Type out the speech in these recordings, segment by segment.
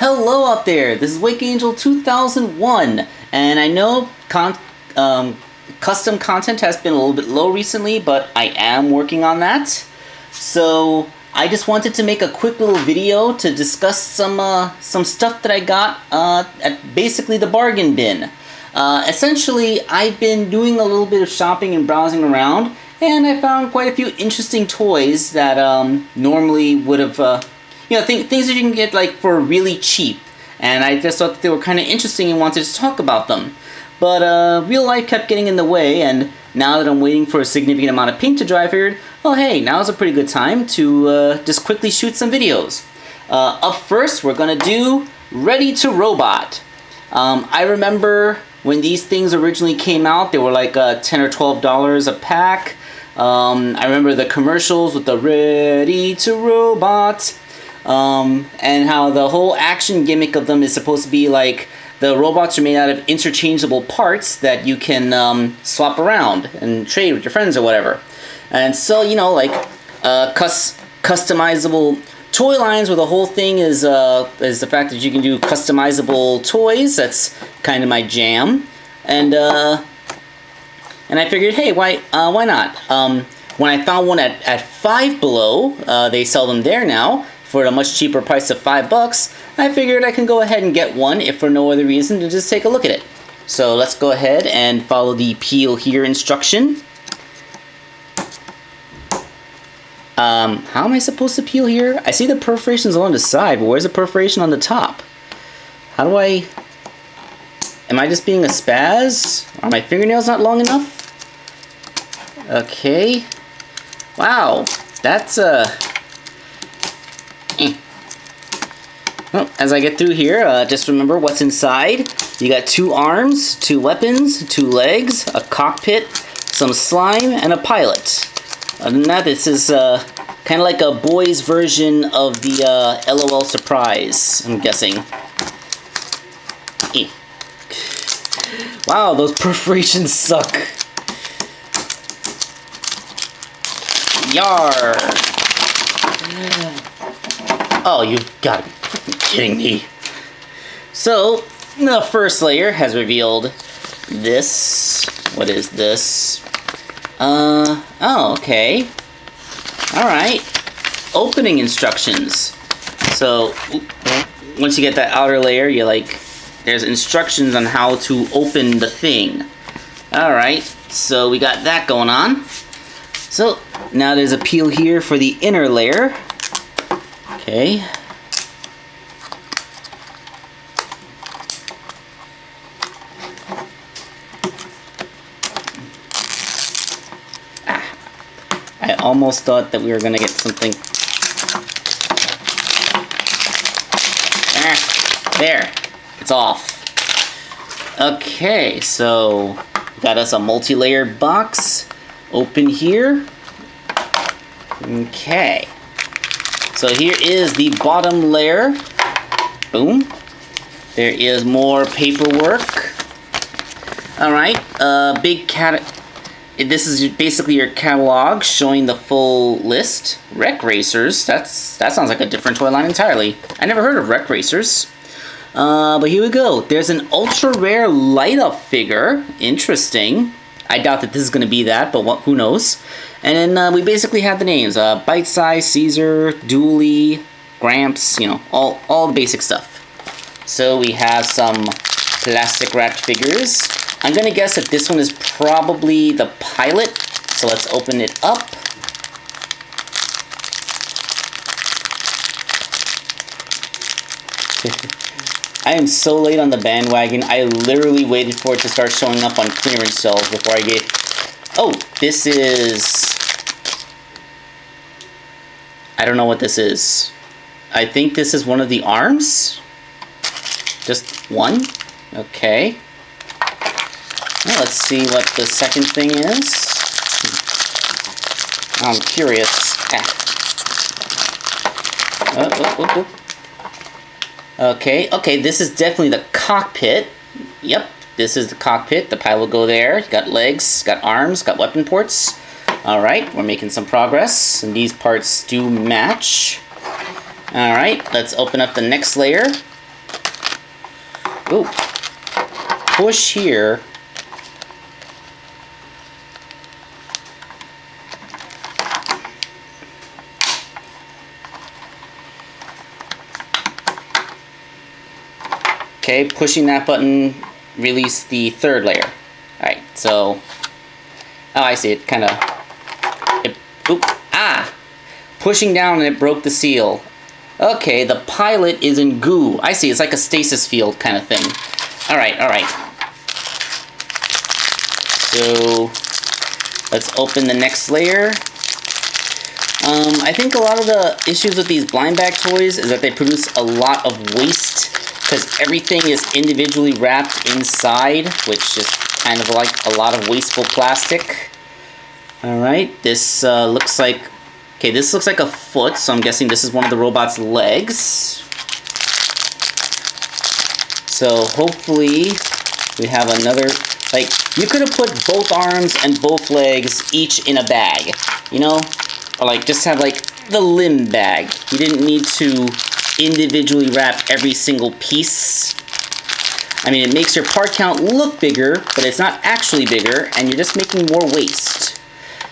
Hello out there, this is Wakeangel2K1, and I know custom content has been a little bit low recently, but I am working on that. So I just wanted to make a quick little video to discuss some stuff that I got at basically the bargain bin. Essentially, I've been doing a little bit of shopping and browsing around, and I found quite a few interesting toys that normally would have things that you can get like for really cheap, and I just thought that they were kind of interesting and wanted to talk about them. But real life kept getting in the way, and now that I'm waiting for a significant amount of paint to dry, I figured, oh hey, now's a pretty good time to just quickly shoot some videos. Up first, we're gonna do Ready2Robot. I remember when these things originally came out, they were like $10 or $12 a pack. I remember the commercials with the Ready2Robot. And how the whole action gimmick of them is supposed to be like the robots are made out of interchangeable parts that you can swap around and trade with your friends or whatever. And so, you know, like customizable toy lines where the whole thing is the fact that you can do customizable toys. That's kind of my jam. And I figured, hey, why not? When I found one at Five Below, they sell them there now for a much cheaper price of $5, I figured I can go ahead and get one, if for no other reason, to just take a look at it. So let's go ahead and follow the peel here instruction. How am I supposed to peel here? I see the perforations along the side, but where's the perforation on the top? How do I... Am I just being a spaz? Are my fingernails not long enough? Okay. Wow, that's Well, as I get through here, just remember what's inside. You got 2 arms, 2 weapons, 2 legs, a cockpit, some slime, and a pilot. Other than that, this is kind of like a boy's version of the LOL Surprise, I'm guessing. Wow, those perforations suck. Yar! Oh, you've got to be freaking kidding me. So, the first layer has revealed this. What is this? Oh, okay. Alright. Opening instructions. So, once you get that outer layer, you're like, there's instructions on how to open the thing. Alright, so we got that going on. So, now there's a peel here for the inner layer. Okay. I almost thought that we were going to get something. There. It's off. Okay, so got us a multi-layered box. Open here. Okay. So here is the bottom layer. Boom. There is more paperwork. Alright, this is basically your catalog showing the full list. Wreck Racers, that sounds like a different toy line entirely. I never heard of Wreck Racers. But here we go. There's an ultra rare light up figure. Interesting. I doubt that this is going to be that, but who knows. And then we basically have the names. Bite Size, Caesar, Dooley, Gramps, you know, all the basic stuff. So we have some plastic wrapped figures. I'm going to guess that this one is probably the pilot. So let's open it up. I am so late on the bandwagon. I literally waited for it to start showing up on clearance shelves before I get... Oh, this is... I don't know what this is. I think this is one of the arms? Just one? Okay. Well, let's see what the second thing is. I'm curious. Okay, this is definitely the cockpit. Yep, this is the cockpit. The pilot will go there. You got legs, got arms, got weapon ports. Alright, we're making some progress, and these parts do match. Alright, let's open up the next layer. Ooh. Push here. Okay, pushing that button released the third layer. Alright, so... Oh, I see it. Kind of... Oop! Ah! Pushing down and it broke the seal. Okay, the pilot is in goo. I see, it's like a stasis field kind of thing. Alright, alright. So... let's open the next layer. I think a lot of the issues with these blind bag toys is that they produce a lot of waste because everything is individually wrapped inside, which is kind of like a lot of wasteful plastic. Alright, this looks like... Okay, this looks like a foot, so I'm guessing this is one of the robot's legs. So hopefully we have another... Like, you could have put both arms and both legs each in a bag, you know? Or like, just have like the limb bag. You didn't need to individually wrap every single piece. I mean, it makes your part count look bigger, but it's not actually bigger, and you're just making more waste.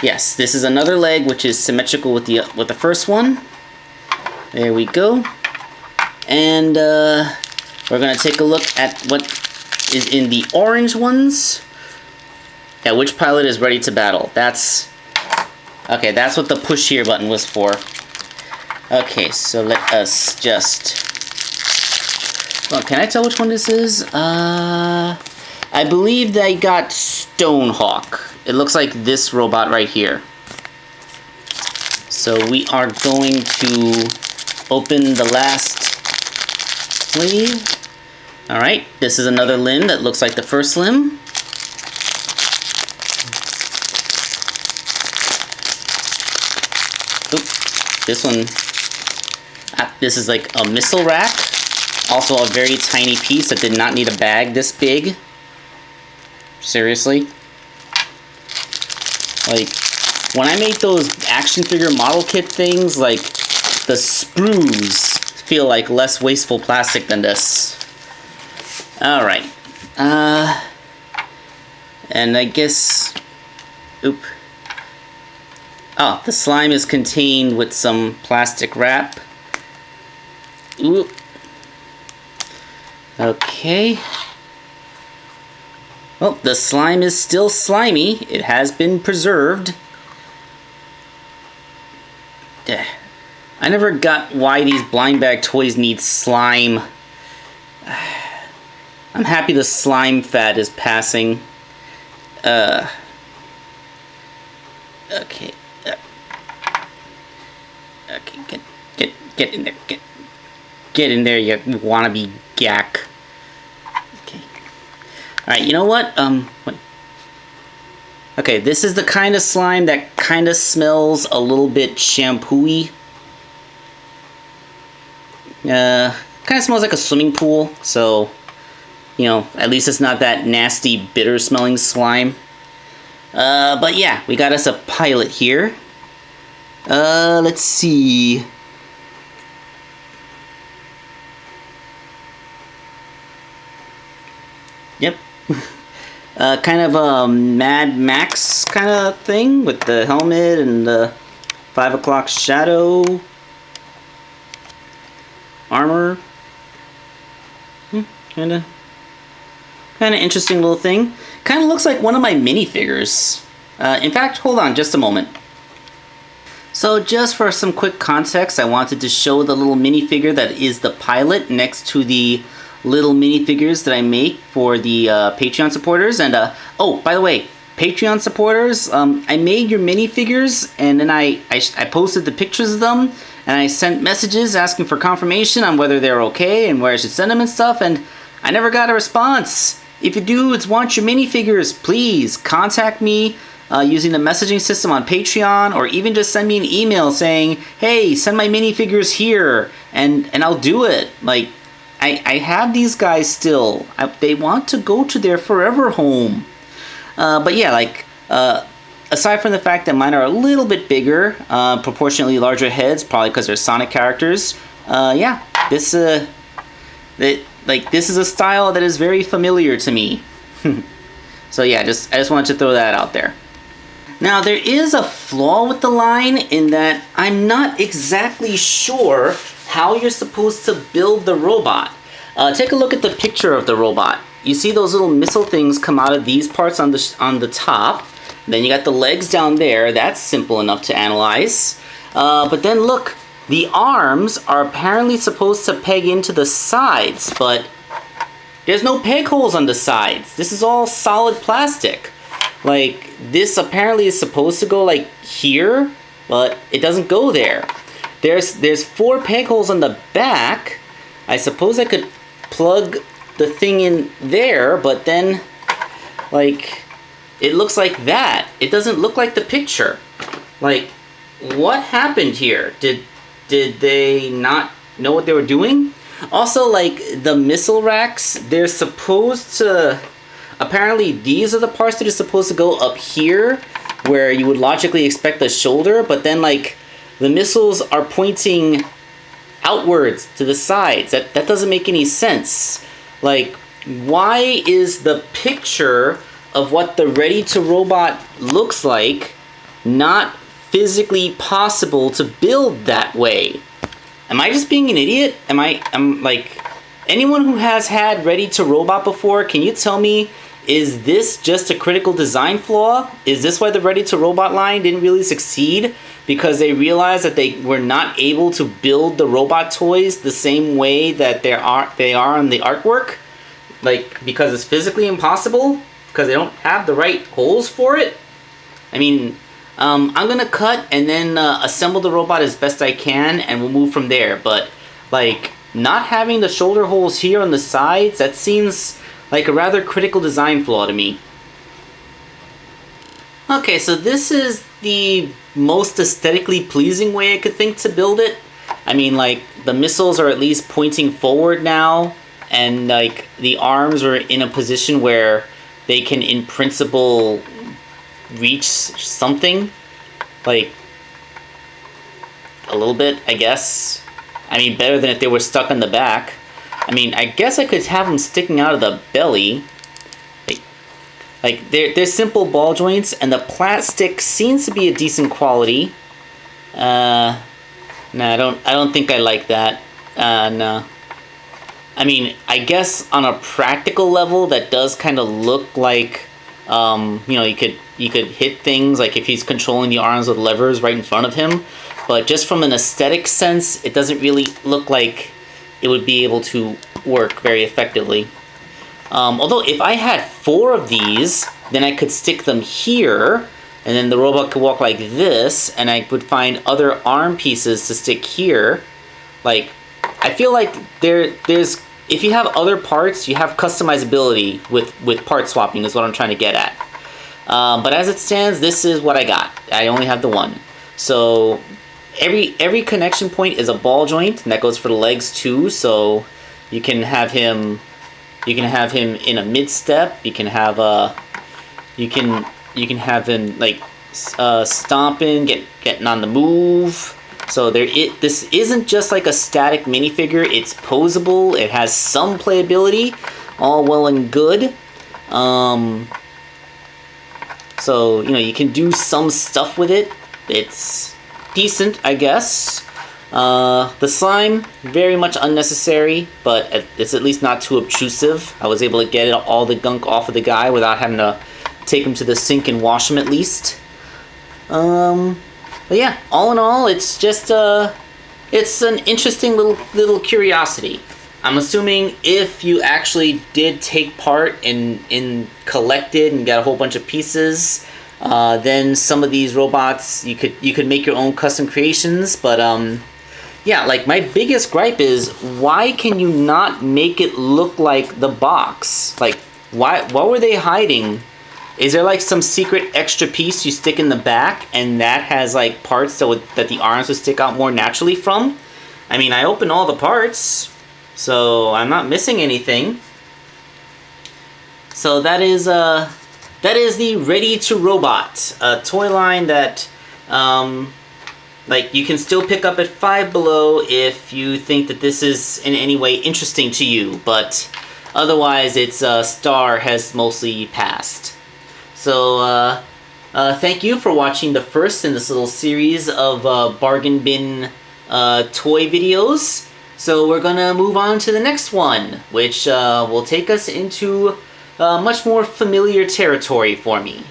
Yes, this is another leg, which is symmetrical with the first one. There we go. And we're gonna take a look at what is in the orange ones. Yeah, which pilot is ready to battle? That's... Okay, that's what the push here button was for. Okay, so let us just... Well, can I tell which one this is? I believe they got Stonehawk. It looks like this robot right here. So we are going to open the last sleeve. Alright, this is another limb that looks like the first limb. Oop, this one, this is like a missile rack. Also a very tiny piece that did not need a bag this big. Seriously. Like, when I made those action figure model kit things, like, the sprues feel like less wasteful plastic than this. Alright. And I guess... Oop. Oh, the slime is contained with some plastic wrap. Oop. Okay. Well, the slime is still slimy. It has been preserved. I never got why these blind bag toys need slime. I'm happy the slime fad is passing. Okay. Okay, get in there. Get in there, you wannabe gack. Okay. Alright, you know what? Okay, this is the kind of slime that kind of smells a little bit shampoo-y. Kind of smells like a swimming pool, so, you know, at least it's not that nasty, bitter-smelling slime. But yeah, we got us a pilot here. Let's see. Yep. Kind of a Mad Max kind of thing with the helmet and the 5 o'clock shadow armor. Kind of interesting little thing. Kind of looks like one of my minifigures. In fact, hold on just a moment. So just for some quick context, I wanted to show the little minifigure that is the pilot next to the little minifigures that I make for the Patreon supporters. And oh, by the way, Patreon supporters, I made your minifigures and then I posted the pictures of them and I sent messages asking for confirmation on whether they're okay and where I should send them and stuff, and I never got a response. If you dudes want your minifigures, please contact me using the messaging system on Patreon, or even just send me an email saying, hey, send my minifigures here, and I'll do it. Like, I have these guys still. They want to go to their forever home. But yeah, like, aside from the fact that mine are a little bit bigger, proportionately larger heads, probably because they're Sonic characters, yeah, this Like this is a style that is very familiar to me. So yeah, I just wanted to throw that out there. Now there is a flaw with the line in that I'm not exactly sure how you're supposed to build the robot. Take a look at the picture of the robot. You see those little missile things come out of these parts on the top. Then you got the legs down there. That's simple enough to analyze. But then look, the arms are apparently supposed to peg into the sides, but there's no peg holes on the sides. This is all solid plastic. Like, this apparently is supposed to go like here, but it doesn't go there. There's 4 peg holes on the back. I suppose I could plug the thing in there, but then, like, it looks like that. It doesn't look like the picture. Like, what happened here? Did they not know what they were doing? Also, like, the missile racks, they're supposed to... Apparently, these are the parts that are supposed to go up here, where you would logically expect the shoulder, but then, like, the missiles are pointing outwards to the sides. That doesn't make any sense. Like, why is the picture of what the Ready2Robot looks like not physically possible to build that way? Am I just being an idiot? I'm like, anyone who has had Ready2Robot before, can you tell me, is this just a critical design flaw? Is this why the Ready2Robot line didn't really succeed? Because they realized that they were not able to build the robot toys the same way that they are on the artwork? Like, because it's physically impossible? Because they don't have the right holes for it? I mean, I'm gonna cut and then assemble the robot as best I can, and we'll move from there. But, like, not having the shoulder holes here on the sides, that seems like a rather critical design flaw to me. Okay, so this is the most aesthetically pleasing way I could think to build it. I mean, like, the missiles are at least pointing forward now, and, like, the arms are in a position where they can, in principle, reach something. Like, a little bit, I guess. I mean, better than if they were stuck on the back. I mean, I guess I could have them sticking out of the belly. Like they're simple ball joints, and the plastic seems to be a decent quality. No, I don't think I like that. No. I mean, I guess on a practical level, that does kind of look like, you know, you could hit things, like if he's controlling the arms with levers right in front of him. But just from an aesthetic sense, it doesn't really look like it would be able to work very effectively. Although if I had 4 of these, then I could stick them here, and then the robot could walk like this, and I would find other arm pieces to stick here. Like, I feel like there's if you have other parts, you have customizability with part swapping is what I'm trying to get at. But as it stands, this is what I got. I only have the one. So every connection point is a ball joint, and that goes for the legs too. So you can have him in a mid step. You can have you can have him like stomping, getting on the move. So this isn't just like a static minifigure. It's posable. It has some playability, all well and good. So you know, you can do some stuff with it. It's decent, I guess. The slime, very much unnecessary, but it's at least not too obtrusive. I was able to get all the gunk off of the guy without having to take him to the sink and wash him at least. But yeah, all in all, it's just it's an interesting little curiosity. I'm assuming if you actually did take part in collected and got a whole bunch of pieces, then some of these robots you could make your own custom creations. But yeah, like my biggest gripe is, why can you not make it look like the box? Like, what were they hiding? Is there like some secret extra piece you stick in the back, and that has like parts that the arms would stick out more naturally from? I mean, I opened all the parts, so I'm not missing anything. So that is the Ready2Robot, a toy line that like, you can still pick up at Five Below if you think that this is in any way interesting to you, but otherwise its star has mostly passed. So, thank you for watching the first in this little series of bargain bin toy videos. So we're gonna move on to the next one, which will take us into much more familiar territory for me.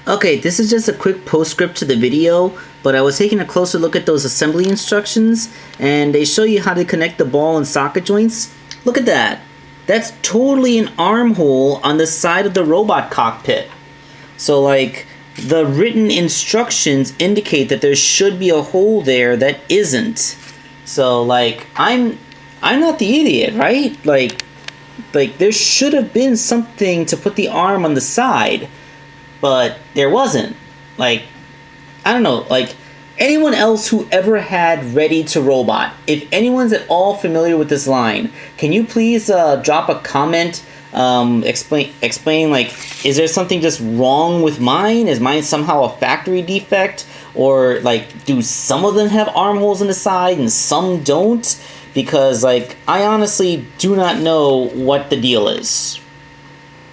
Okay, this is just a quick postscript to the video, but I was taking a closer look at those assembly instructions, and they show you how to connect the ball and socket joints. Look at that. That's totally an armhole on the side of the robot cockpit. So, like, the written instructions indicate that there should be a hole there that isn't. So, like, I'm not the idiot, right? Like there should have been something to put the arm on the side, but there wasn't. Like, I don't know, like, anyone else who ever had Ready2Robot, if anyone's at all familiar with this line, can you please drop a comment, explain, like, is there something just wrong with mine? Is mine somehow a factory defect? Or, like, do some of them have armholes in the side and some don't? Because, like, I honestly do not know what the deal is.